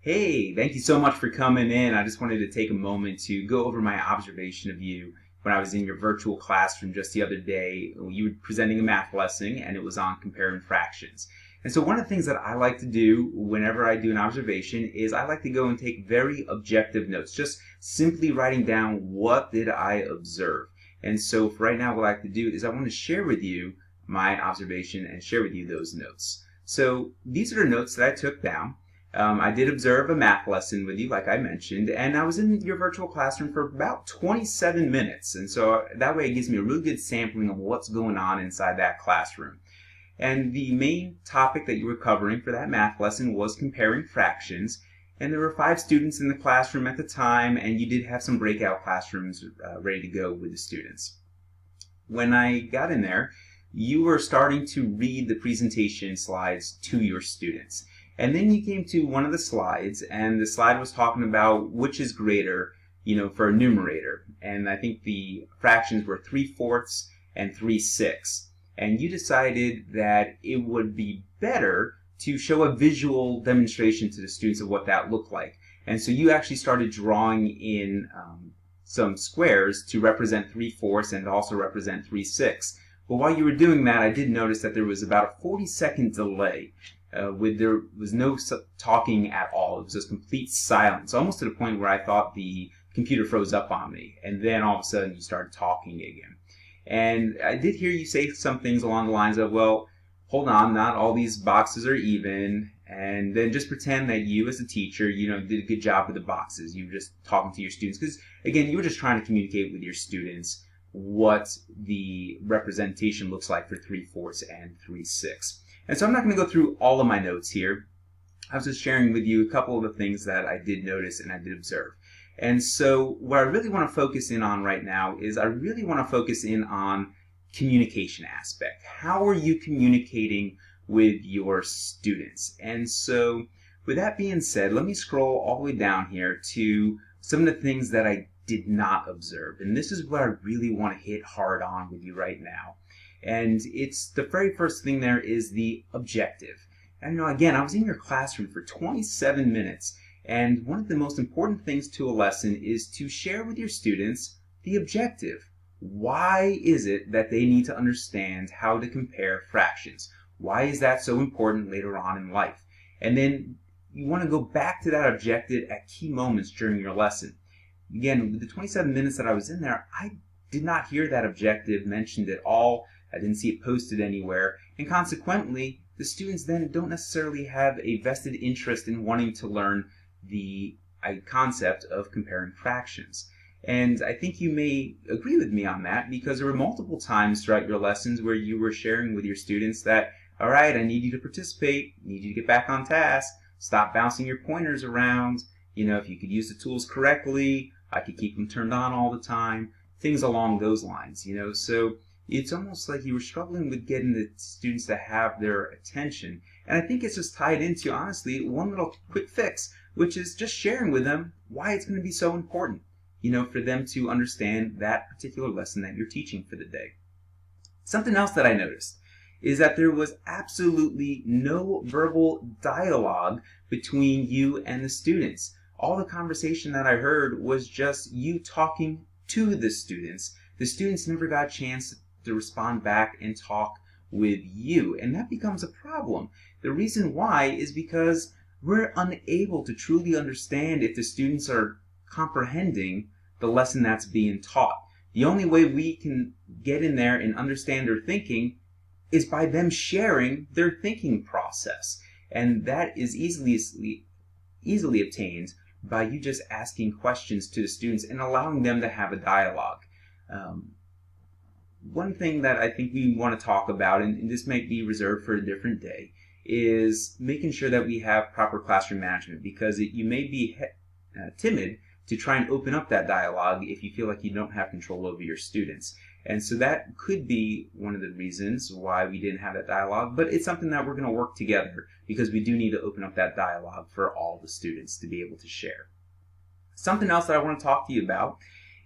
Hey, thank you so much for coming in. I just wanted to take a moment to go over my observation of you when I was in your virtual classroom just the other day. You were presenting a math lesson and it was on comparing fractions. And so one of the things that I like to do whenever I do an observation is I like to go and take very objective notes, just simply writing down what did I observe. And so for right now, what I like to do is I want to share with you my observation and share with you those notes. So these are the notes that I took down. I did observe a math lesson with you, like I mentioned, and I was in your virtual classroom for about 27 minutes. And so that way it gives me a really good sampling of what's going on inside that classroom. And the main topic that you were covering for that math lesson was comparing fractions. And there were 5 students in the classroom at the time, and you did have some breakout classrooms ready to go with the students. When I got in there, you were starting to read the presentation slides to your students. And then you came to one of the slides, and the slide was talking about which is greater, for a numerator. And I think the fractions were 3/4 and 3/6. And you decided that it would be better to show a visual demonstration to the students of what that looked like. And so you actually started drawing in some squares to represent 3/4 and also represent 3/6. But while you were doing that, I did notice that there was about a 40-second delay. There was no talking at all. It was just complete silence, almost to the point where I thought the computer froze up on me. And then all of a sudden you started talking again. And I did hear you say some things along the lines of, well, hold on, not all these boxes are even. And then just pretend that you as a teacher, did a good job with the boxes. You were just talking to your students. Because, again, you were just trying to communicate with your students what the representation looks like for 3/4 and 3/6. And so I'm not going to go through all of my notes here. I was just sharing with you a couple of the things that I did notice and I did observe. And so what I really want to focus in on right now is I really want to focus in on communication aspect. How are you communicating with your students? And so with that being said, let me scroll all the way down here to some of the things that I did not observe. And this is what I really want to hit hard on with you right now. And it's the very first thing there is the objective. And again, I was in your classroom for 27 minutes, and one of the most important things to a lesson is to share with your students the objective. Why is it that they need to understand how to compare fractions? Why is that so important later on in life? And then you want to go back to that objective at key moments during your lesson. Again, with the 27 minutes that I was in there, I did not hear that objective mentioned at all. I didn't see it posted anywhere, and consequently, the students then don't necessarily have a vested interest in wanting to learn the concept of comparing fractions. And I think you may agree with me on that, because there were multiple times throughout your lessons where you were sharing with your students that, all right, I need you to participate, I need you to get back on task, stop bouncing your pointers around, if you could use the tools correctly, I could keep them turned on all the time, things along those lines, so it's almost like you were struggling with getting the students to have their attention. And I think it's just tied into, honestly, one little quick fix, which is just sharing with them why it's going to be so important, for them to understand that particular lesson that you're teaching for the day. Something else that I noticed is that there was absolutely no verbal dialogue between you and the students. All the conversation that I heard was just you talking to the students. The students never got a chance to respond back and talk with you, and that becomes a problem. The reason why is because we're unable to truly understand if the students are comprehending the lesson that's being taught. The only way we can get in there and understand their thinking is by them sharing their thinking process, and that is easily obtained by you just asking questions to the students and allowing them to have a dialogue. One thing that I think we want to talk about, and this might be reserved for a different day, is making sure that we have proper classroom management, because you may be timid to try and open up that dialogue if you feel like you don't have control over your students. And so that could be one of the reasons why we didn't have that dialogue, but it's something that we're going to work together, because we do need to open up that dialogue for all the students to be able to share. Something else that I want to talk to you about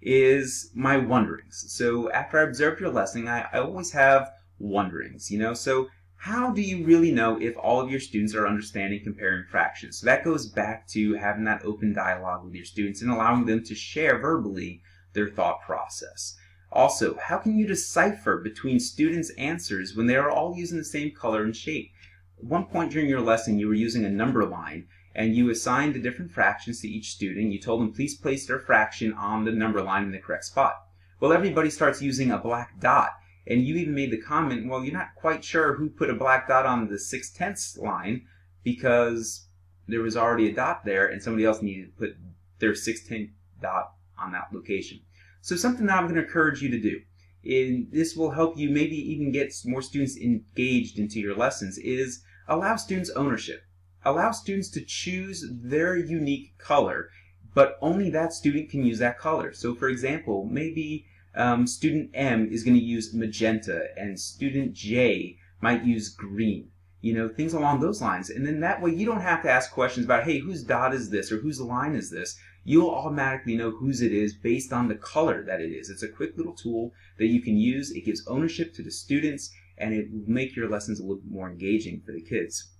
is my wonderings. So after I observed your lesson, I always have wonderings, so how do you really know if all of your students are understanding comparing fractions? So that goes back to having that open dialogue with your students and allowing them to share verbally their thought process. Also, how can you decipher between students' answers when they are all using the same color and shape? At one point during your lesson, you were using a number line, and you assigned the different fractions to each student. You told them, please place their fraction on the number line in the correct spot. Well, everybody starts using a black dot, and you even made the comment, well, you're not quite sure who put a black dot on the 6/10 line because there was already a dot there, and somebody else needed to put their 6/10 dot on that location. So something that I'm going to encourage you to do, and this will help you maybe even get more students engaged into your lessons, is allow students ownership. Allow students to choose their unique color, but only that student can use that color. So for example, maybe student M is going to use magenta and student J might use green. You know, things along those lines. And then that way you don't have to ask questions about, hey, whose dot is this or whose line is this? You'll automatically know whose it is based on the color that it is. It's a quick little tool that you can use. It gives ownership to the students, and it will make your lessons a little bit more engaging for the kids.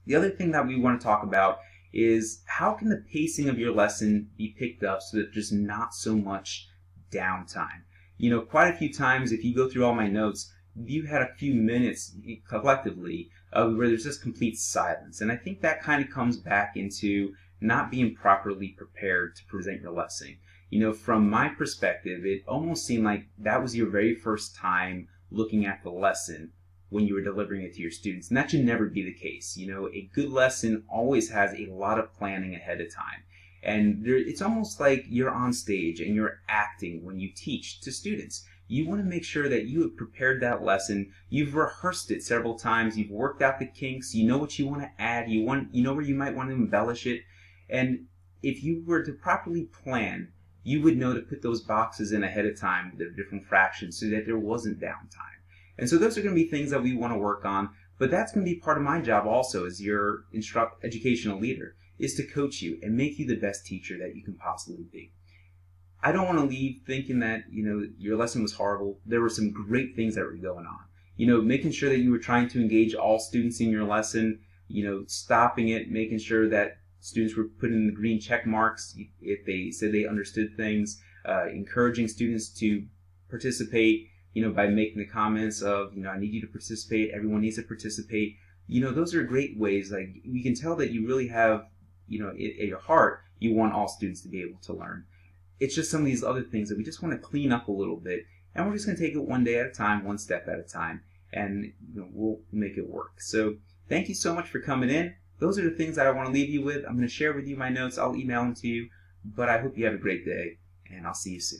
The other thing that we want to talk about is how can the pacing of your lesson be picked up so that there's not so much downtime. You know, quite a few times if you go through all my notes, you had a few minutes collectively where there's just complete silence. And I think that kind of comes back into not being properly prepared to present your lesson. You know, from my perspective, it almost seemed like that was your very first time looking at the lesson when you were delivering it to your students. And that should never be the case. You know, a good lesson always has a lot of planning ahead of time. And it's almost like you're on stage and you're acting when you teach to students. You want to make sure that you have prepared that lesson, you've rehearsed it several times, you've worked out the kinks, you know what you want to add, you know where you might want to embellish it. And if you were to properly plan, you would know to put those boxes in ahead of time with their different fractions so that there wasn't downtime. And so those are going to be things that we want to work on, but that's going to be part of my job also as your educational leader, is to coach you and make you the best teacher that you can possibly be. I don't want to leave thinking that, you know, your lesson was horrible. There were some great things that were going on. You know, making sure that you were trying to engage all students in your lesson, you know, stopping it, making sure that students were putting the green check marks if they said they understood things, encouraging students to participate, you know, by making the comments of, you know, I need you to participate, everyone needs to participate. You know, those are great ways. Like, you can tell that you really have, you know, at your heart, you want all students to be able to learn. It's just some of these other things that we just want to clean up a little bit, and we're just going to take it one day at a time, one step at a time, and you know, we'll make it work. So thank you so much for coming in. Those are the things that I want to leave you with. I'm going to share with you my notes. I'll email them to you, but I hope you have a great day, and I'll see you soon.